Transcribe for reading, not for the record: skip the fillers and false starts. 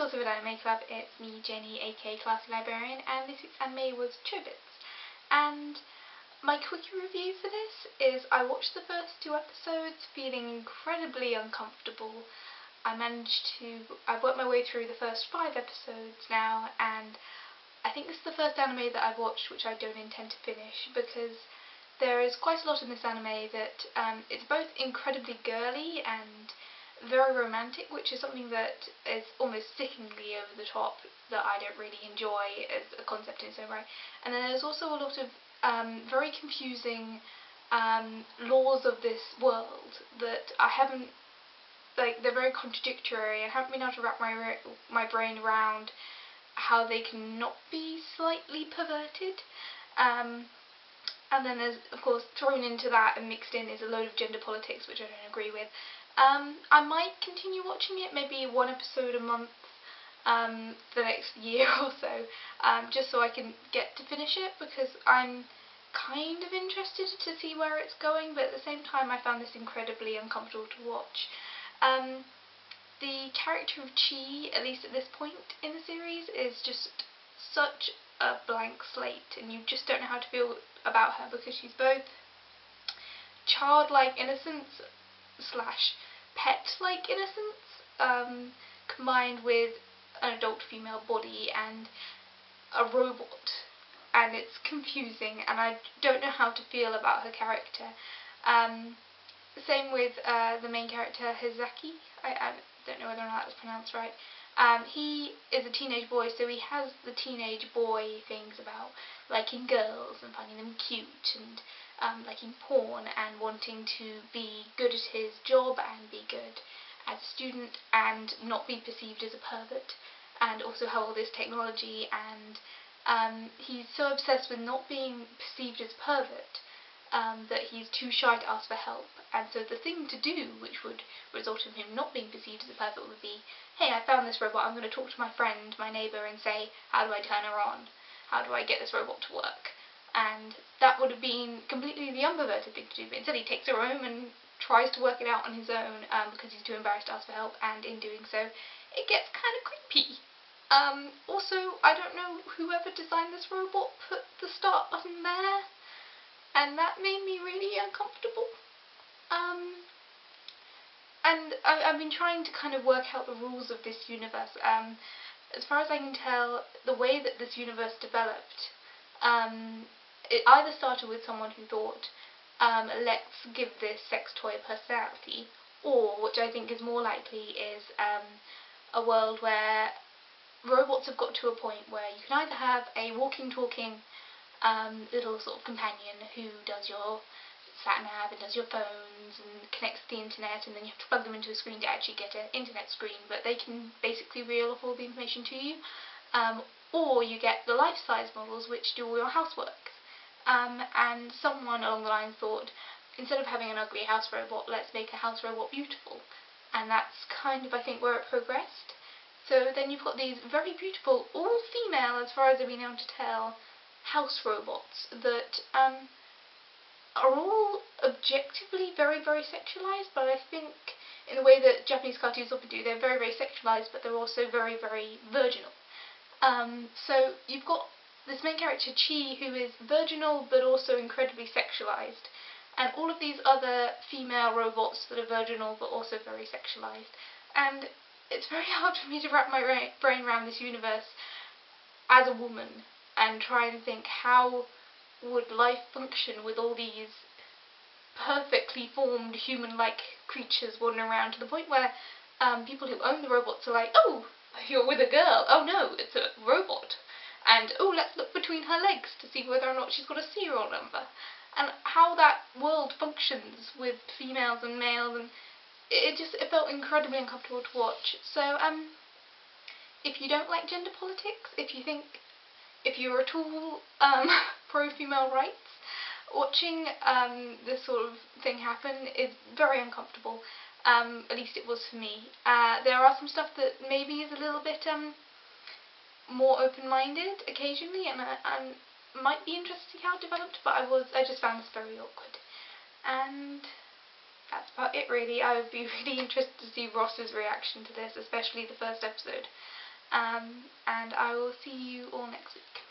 SourceFedNerd Anime Club, it's me, Jenny, aka ClassyLibrarian, and this week's anime was Chobits. And my quick review for this is I watched the first two episodes feeling incredibly uncomfortable. I've worked my way through the first 5 episodes now, and I think this is the first anime that I've watched which I don't intend to finish, because there is quite a lot in this anime that it's both incredibly girly and very romantic, which is something that is almost sickeningly over the top, that I don't really enjoy as a concept in its own right. And then there's also a lot of very confusing laws of this world that I haven't, they're very contradictory. I haven't been able to wrap my brain around how they can not be slightly perverted. And then there's, of course, thrown into that and mixed in is a load of gender politics, which I don't agree with. I might continue watching it, maybe 1 episode a month for the next year or so, just so I can get to finish it, because I'm kind of interested to see where it's going, but at the same time I found this incredibly uncomfortable to watch. The character of Chi, at least at this point in the series, is just such a blank slate, and you just don't know how to feel about her, because she's both childlike innocence slash pet-like innocence, combined with an adult female body and a robot, and it's confusing, and I don't know how to feel about her character. Same with the main character, Hizaki. I don't know whether or not that's pronounced right. He is a teenage boy, so he has the teenage boy things about liking girls and finding them cute, and liking porn, and wanting to be good at his job and be good as a student and not be perceived as a pervert, and also have all this technology, and he's so obsessed with not being perceived as a pervert that he's too shy to ask for help. And so the thing to do, which would result in him not being perceived as a pervert, would be, hey, I found this robot, I'm going to talk to my friend, my neighbour, and say, how do I turn her on? How do I get this robot to work? And that would have been completely the unperverted thing to do, but instead he takes her home and tries to work it out on his own, because he's too embarrassed to ask for help, and in doing so, it gets kind of creepy. Also, I don't know whoever designed this robot put the start button there, and that made me really uncomfortable. And I've been trying to kind of work out the rules of this universe. As far as I can tell, the way that this universe developed, it either started with someone who thought, let's give this sex toy a personality, or, which I think is more likely, is a world where robots have got to a point where you can either have a walking, talking little sort of companion who does your sat-nav and does your phones and connects to the internet, and then you have to plug them into a screen to actually get an internet screen, but they can basically reel off all the information to you. Or you get the life-size models which do all your housework. And someone along the line thought, instead of having an ugly house robot, let's make a house robot beautiful. And that's kind of, I think, where it progressed. So then you've got these very beautiful, all female, as far as I've been able to tell, house robots that are all objectively very, very sexualized, but I think in the way that Japanese cartoons often do, they're very, very sexualized, but they're also very, very virginal. So you've got this main character, Chi, who is virginal but also incredibly sexualized, and all of these other female robots that are virginal but also very sexualized. And it's very hard for me to wrap my brain around this universe as a woman and try and think, how would life function with all these perfectly formed human-like creatures wandering around, to the point where people who own the robots are like, oh, you're with a girl, oh no, it's a robot, and oh, let's look between her legs to see whether or not she's got a serial number, and how that world functions with females and males, and it felt incredibly uncomfortable to watch. So if you don't like gender politics, if you're at all pro-female rights, watching this sort of thing happen is very uncomfortable. At least it was for me. There are some stuff that maybe is a little bit more open-minded occasionally, and I might be interested to see how it developed, but I just found this very awkward. And that's about it, really. I would be really interested to see Ross's reaction to this, especially the first episode. and I will see you all next week.